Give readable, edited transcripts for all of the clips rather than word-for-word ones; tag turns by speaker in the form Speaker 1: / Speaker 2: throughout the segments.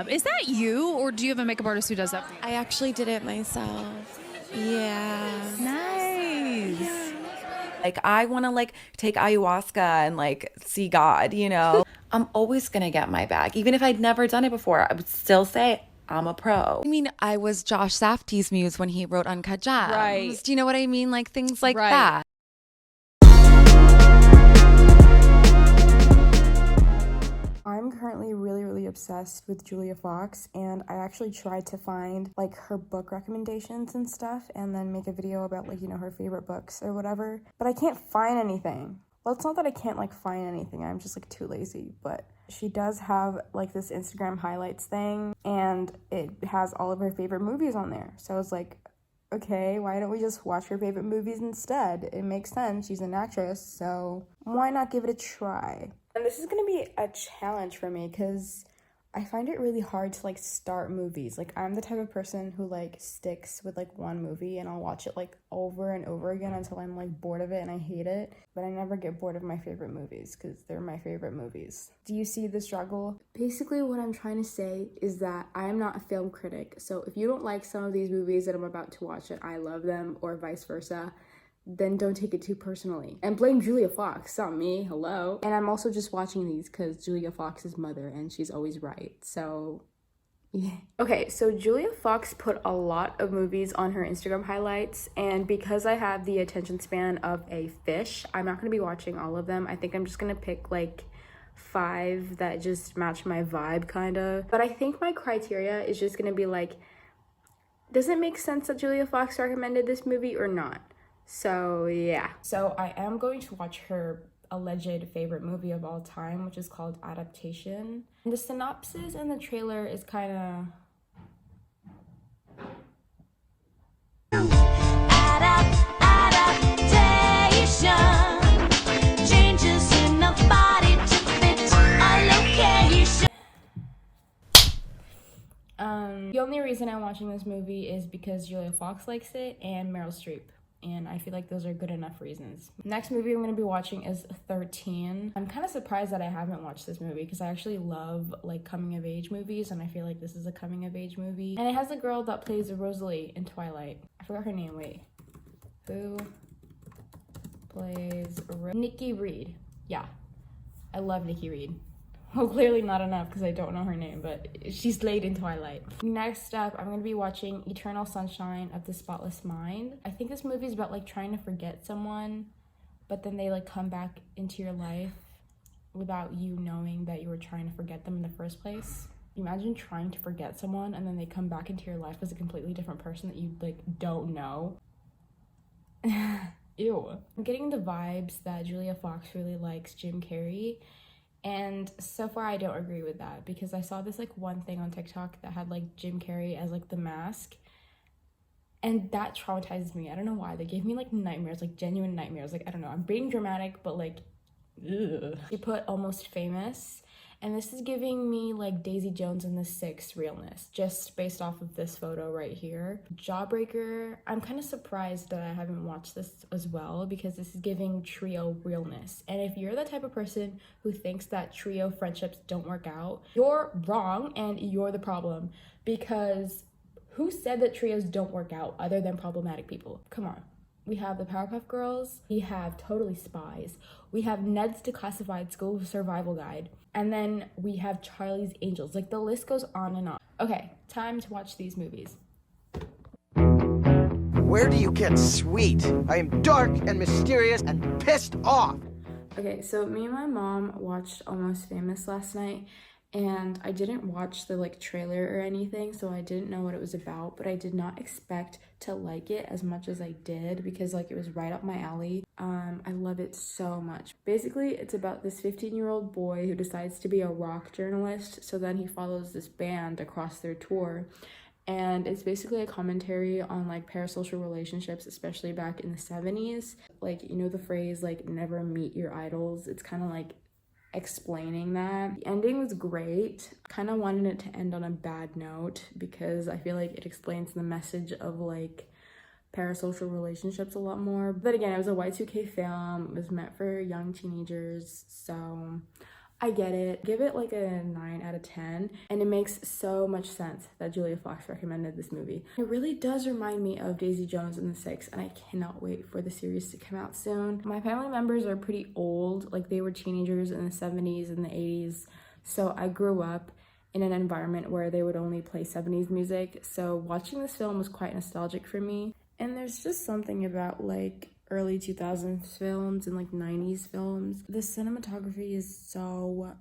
Speaker 1: Is that you, or do you have a makeup artist who does that for you?
Speaker 2: I actually did it myself. Yeah.
Speaker 1: Nice.
Speaker 3: Like, I want to like take ayahuasca and like see God, you know? I'm always gonna get my bag. Even if I'd never done it before, I would still say I'm a pro.
Speaker 2: I mean, I was Josh Safdie's muse when he wrote Uncut Gems.
Speaker 1: Right.
Speaker 2: Do you know what I mean? Like things like
Speaker 1: Right.
Speaker 2: that.
Speaker 4: I'm currently really obsessed with Julia Fox, and I actually tried to find like her book recommendations and stuff and then make a video about like, you know, her favorite books or whatever, but I can't find anything. Well, it's not that I can't like find anything, I'm just like too lazy, but she does have like this Instagram highlights thing and it has all of her favorite movies on there. So I was like, okay, why don't we just watch her favorite movies instead? It makes sense, she's an actress, so why not give it a try? And this is gonna be a challenge for me because I find it really hard to like start movies. Like, I'm the type of person who like sticks with like one movie and I'll watch it like over and over again until I'm like bored of it and I hate it. But I never get bored of my favorite movies because they're my favorite movies. Do you see the struggle? Basically what I'm trying to say is that I am not a film critic. So if you don't like some of these movies that I'm about to watch and I love them, or vice versa, then don't take it too personally. And blame Julia Fox, not me, hello. And I'm also just watching these because Julia Fox is mother and she's always right, so yeah. Okay, so Julia Fox put a lot of movies on her Instagram highlights, and because I have the attention span of a fish, I'm not gonna be watching all of them. I think I'm just gonna pick like 5 that just match my vibe, kind of. But I think my criteria is just gonna be like, does it make sense that Julia Fox recommended this movie or not? So yeah. So I am going to watch her alleged favorite movie of all time, which is called Adaptation. And the synopsis in the trailer is kind of...
Speaker 5: Adaptation, changes in the body to fit a location.
Speaker 4: The only reason I'm watching this movie is because Julia Fox likes it and Meryl Streep. And I feel like those are good enough reasons. Next movie I'm gonna be watching is 13. I'm kind of surprised that I haven't watched this movie because I actually love like coming of age movies, and I feel like this is a coming of age movie. And it has the girl that plays Rosalie in Twilight. I forgot her name, wait. Who plays Nikki Reed? Yeah, I love Nikki Reed. Well, clearly not enough because I don't know her name, but she's laid in Twilight. Next up, I'm gonna be watching Eternal Sunshine of the Spotless Mind. I think this movie is about like trying to forget someone, but then they like come back into your life without you knowing that you were trying to forget them in the first place. Imagine trying to forget someone and then they come back into your life as a completely different person that you like don't know. Ew. I'm getting the vibes that Julia Fox really likes Jim Carrey. And so far I don't agree with that because I saw this like one thing on TikTok that had like Jim Carrey as like the mask, and that traumatizes me. I don't know why. They gave me like nightmares, like genuine nightmares. Like, I don't know, I'm being dramatic, but like, ugh. She put Almost Famous, and this is giving me like Daisy Jones and the Six realness, just based off of this photo right here. Jawbreaker, I'm kind of surprised that I haven't watched this as well because this is giving trio realness. And if you're the type of person who thinks that trio friendships don't work out, you're wrong and you're the problem, because who said that trios don't work out other than problematic people? Come on. We have the Powerpuff Girls, we have Totally Spies, we have Ned's Declassified School Survival Guide, and then we have Charlie's Angels. Like, the list goes on and on. Okay, time to watch these movies.
Speaker 6: Where do you get sweet? I am dark and mysterious and pissed off.
Speaker 4: Okay, so me and my mom watched Almost Famous last night, and I didn't watch the like trailer or anything, so I didn't know what it was about, but I did not expect to like it as much as I did because like it was right up my alley. I love it so much. Basically, it's about this 15-year-old boy who decides to be a rock journalist, so then he follows this band across their tour, and it's basically a commentary on like parasocial relationships, especially back in the 70s. Like, you know the phrase like never meet your idols? It's kind of like explaining that. The ending was great. Kind of wanted it to end on a bad note because I feel like it explains the message of like parasocial relationships a lot more. But again, it was a Y2K film. It was meant for young teenagers, so I get it. Give it like a 9 out of 10. And it makes so much sense that Julia Fox recommended this movie. It really does remind me of Daisy Jones and the Six, and I cannot wait for the series to come out soon. My family members are pretty old. Like, they were teenagers in the 70s and the 80s. So I grew up in an environment where they would only play 70s music. So watching this film was quite nostalgic for me. And there's just something about like early 2000s films and like 90s films. The cinematography is so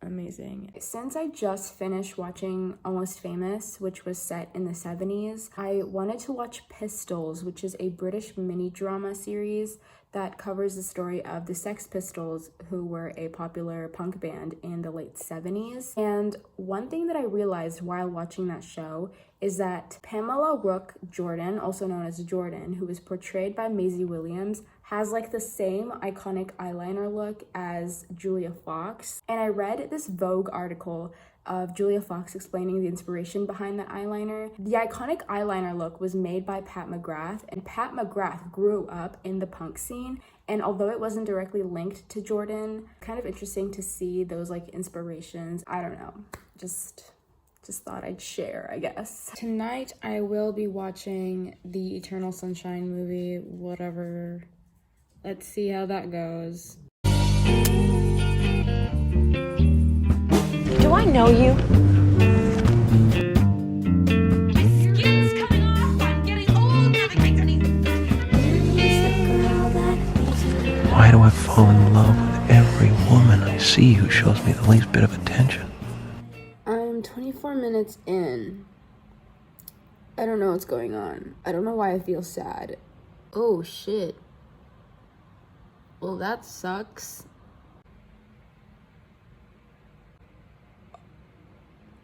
Speaker 4: amazing. Since I just finished watching Almost Famous, which was set in the 70s, I wanted to watch Pistols, which is a British mini drama series that covers the story of the Sex Pistols, who were a popular punk band in the late 70s. And one thing that I realized while watching that show is that Pamela Rook Jordan, also known as Jordan, who is portrayed by Maisie Williams, has like the same iconic eyeliner look as Julia Fox. And I read this Vogue article of Julia Fox explaining the inspiration behind that eyeliner. The iconic eyeliner look was made by Pat McGrath, and Pat McGrath grew up in the punk scene. And although it wasn't directly linked to Jordan, kind of interesting to see those like inspirations. I don't know, just thought I'd share, I guess. Tonight I will be watching the Eternal Sunshine movie, whatever. Let's see how that goes.
Speaker 7: Do I know you?
Speaker 5: Skin's coming off. I'm getting old.
Speaker 8: Why do I fall in love with every woman I see who shows me the least bit of attention?
Speaker 4: I'm 24 minutes in. I don't know what's going on. I don't know why I feel sad. Oh shit. Well, that sucks.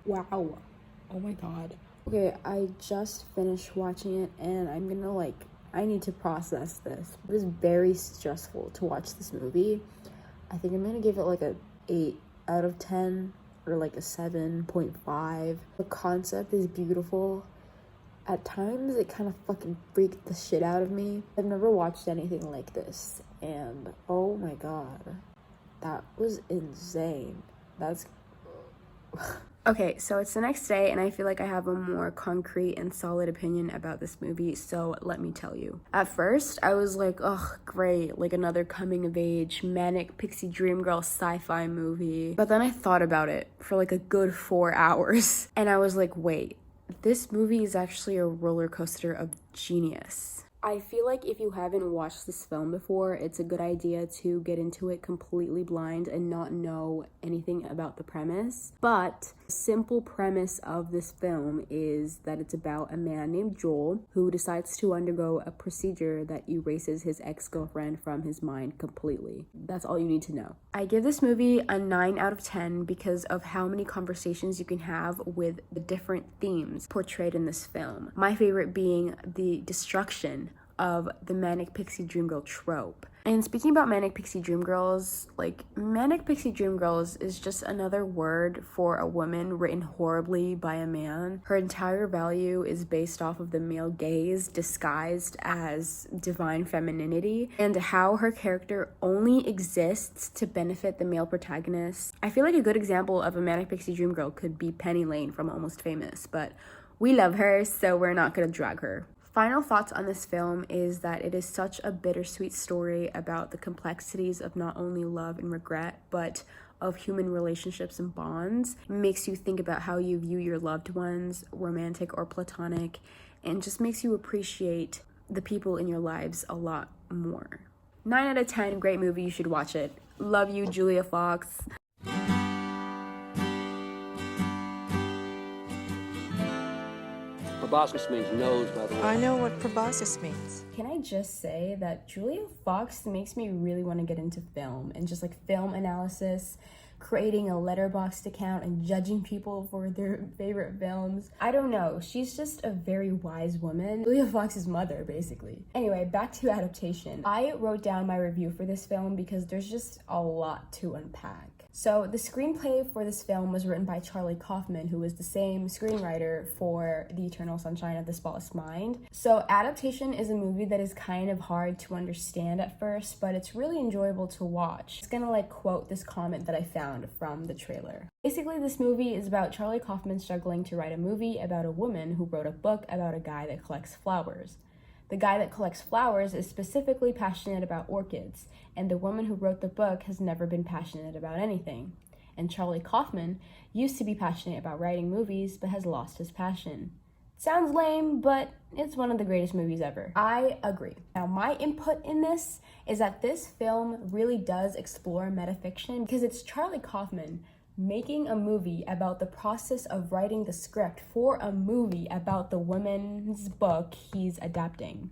Speaker 4: Wow. Oh my god. Okay, I just finished watching it and I'm gonna I need to process this. It was very stressful to watch this movie. I think I'm gonna give it like a 8 out of 10 or like a 7.5. The concept is beautiful. At times it kind of fucking freaked the shit out of me. I've never watched anything like this and oh my god, that was insane. That's okay, so it's the next day and I feel like I have a more concrete and solid opinion about this movie, so let me tell you. At first, I was like, ugh, great, like another coming of age, manic pixie dream girl sci-fi movie. But then I thought about it for like a good 4 hours and I was like, wait, this movie is actually a roller coaster of genius. I feel like if you haven't watched this film before, it's a good idea to get into it completely blind and not know anything about the premise. But the simple premise of this film is that it's about a man named Joel who decides to undergo a procedure that erases his ex-girlfriend from his mind completely. That's all you need to know. I give this movie a 9 out of 10 because of how many conversations you can have with the different themes portrayed in this film. My favorite being the destruction of the manic pixie dream girl trope. And speaking about manic pixie dream girls, like, manic pixie dream girls is just another word for a woman written horribly by a man. Her entire value is based off of the male gaze disguised as divine femininity, and how her character only exists to benefit the male protagonist. I feel like a good example of a manic pixie dream girl could be Penny Lane from Almost Famous, but we love her, so we're not gonna drag her. Final thoughts on this film is that it is such a bittersweet story about the complexities of not only love and regret, but of human relationships and bonds. It makes you think about how you view your loved ones, romantic or platonic, and just makes you appreciate the people in your lives a lot more. 9 out of 10, great movie, you should watch it. Love you, Julia Fox.
Speaker 9: Proboscis means nose, by the way.
Speaker 7: I know what proboscis means.
Speaker 4: Can I just say that Julia Fox makes me really want to get into film and just like film analysis, creating a Letterboxd account and judging people for their favorite films. I don't know, she's just a very wise woman. Julia Fox's mother, basically. Anyway, back to Adaptation. I wrote down my review for this film because there's just a lot to unpack. So the screenplay for this film was written by Charlie Kaufman, who is the same screenwriter for The Eternal Sunshine of the Spotless Mind. So Adaptation is a movie that is kind of hard to understand at first, but it's really enjoyable to watch. It's gonna like quote this comment that I found from the trailer. Basically, this movie is about Charlie Kaufman struggling to write a movie about a woman who wrote a book about a guy that collects flowers. The guy that collects flowers is specifically passionate about orchids, and the woman who wrote the book has never been passionate about anything. And Charlie Kaufman used to be passionate about writing movies, but has lost his passion. Sounds lame, but it's one of the greatest movies ever. I agree. Now, my input in this is that this film really does explore metafiction because it's Charlie Kaufman making a movie about the process of writing the script for a movie about the woman's book he's adapting,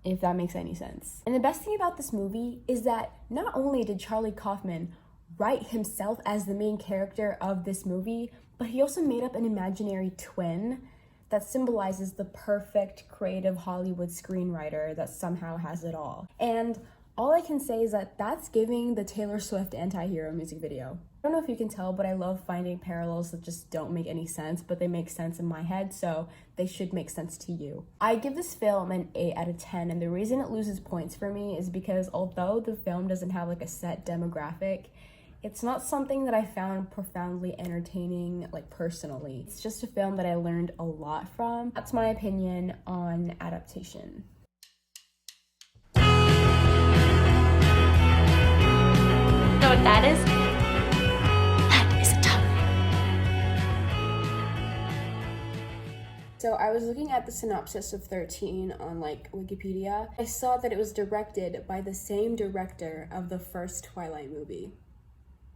Speaker 4: if that makes any sense. And the best thing about this movie is that not only did Charlie Kaufman write himself as the main character of this movie, but he also made up an imaginary twin that symbolizes the perfect creative Hollywood screenwriter that somehow has it all. And all I can say is that that's giving the Taylor Swift anti-hero music video. I don't know if you can tell, but I love finding parallels that just don't make any sense, but they make sense in my head, so they should make sense to you. I give this film an 8 out of 10, and the reason it loses points for me is because although the film doesn't have like a set demographic, it's not something that I found profoundly entertaining, like personally. It's just a film that I learned a lot from. That's my opinion on Adaptation.
Speaker 5: You know what that is?
Speaker 4: So I was looking at the synopsis of 13 on like Wikipedia. I saw that it was directed by the same director of the first Twilight movie.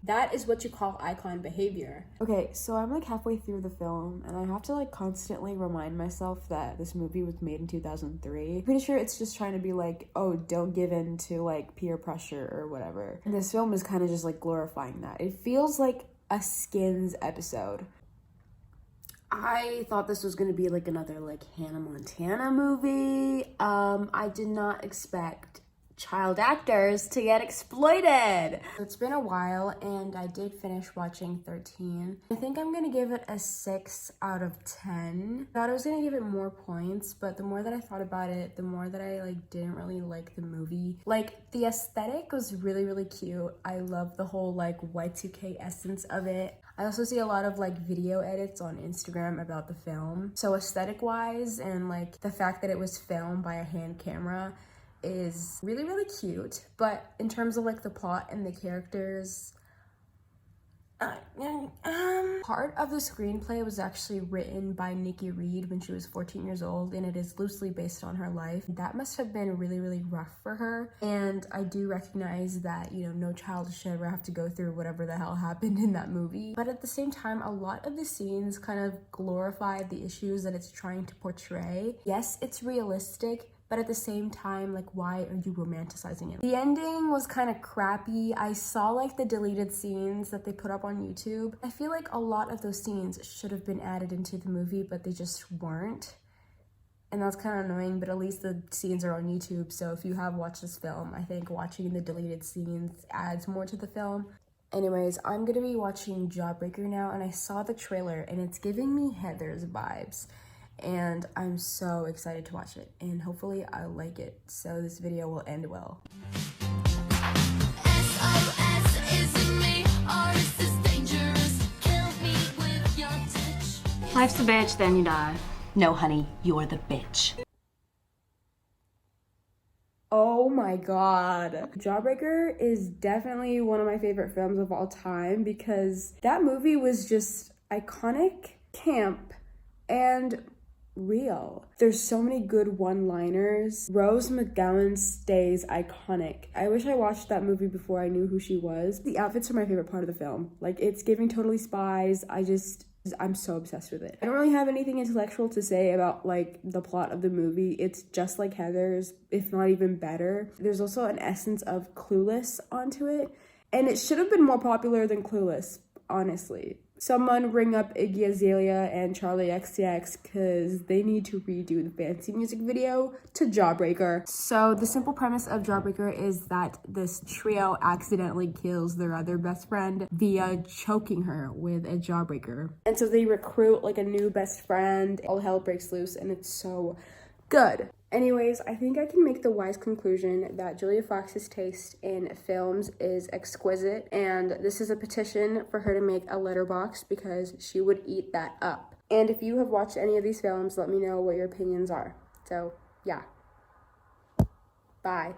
Speaker 4: That is what you call icon behavior. Okay, so I'm like halfway through the film and I have to like constantly remind myself that this movie was made in 2003. Pretty sure it's just trying to be like, oh, don't give in to like peer pressure or whatever. And this film is kind of just like glorifying that. It feels like a Skins episode. I thought this was gonna be like another like Hannah Montana movie. I did not expect child actors to get exploited. It's been a while and I did finish watching 13. I think I'm gonna give it a 6 out of 10. I thought I was gonna give it more points, but the more that I thought about it, the more that I like didn't really like the movie. Like the aesthetic was really, really cute. I love the whole like Y2K essence of it. I also see a lot of like video edits on Instagram about the film. So aesthetic wise and like the fact that it was filmed by a hand camera is really, really cute. But in terms of like the plot and the characters, part of the screenplay was actually written by Nikki Reed when she was 14 years old, and it is loosely based on her life. That must have been really, really rough for her. And I do recognize that, you know, no child should ever have to go through whatever the hell happened in that movie. But at the same time, a lot of the scenes kind of glorify the issues that it's trying to portray. Yes, it's realistic, but at the same time, like, why are you romanticizing it? The ending was kind of crappy. I saw like the deleted scenes that they put up on YouTube. I feel like a lot of those scenes should have been added into the movie, but they just weren't. And that's kind of annoying, but at least the scenes are on YouTube. So if you have watched this film, I think watching the deleted scenes adds more to the film. Anyways, I'm gonna be watching Jawbreaker now, and I saw the trailer and it's giving me Heather's vibes. And I'm so excited to watch it, and hopefully I like it, so this video will end well.
Speaker 5: Life's a bitch, then you die. No, honey, you're the bitch.
Speaker 4: Oh my god. Jawbreaker is definitely one of my favorite films of all time because that movie was just iconic, camp, and real. There's so many good one-liners. Rose McGowan stays iconic. I wish I watched that movie before I knew who she was. The outfits are my favorite part of the film. Like, it's giving Totally Spies. I'm so obsessed with it. I don't really have anything intellectual to say about like the plot of the movie. It's just like Heather's, if not even better. There's also an essence of Clueless onto it, and it should have been more popular than Clueless, honestly. someone ring up Iggy Azalea and Charli XCX because they need to redo the fancy music video to Jawbreaker. So the simple premise of Jawbreaker is that this trio accidentally kills their other best friend via choking her with a jawbreaker. And so they recruit like a new best friend. All hell breaks loose and it's so good. Anyways, I think I can make the wise conclusion that Julia Fox's taste in films is exquisite, and this is a petition for her to make a letterbox because she would eat that up. And if you have watched any of these films, let me know what your opinions are. So, yeah. Bye.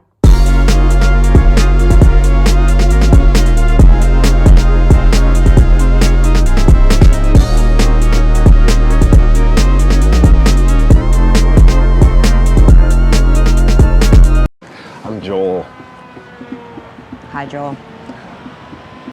Speaker 6: I'm Joel.
Speaker 7: Hi, Joel.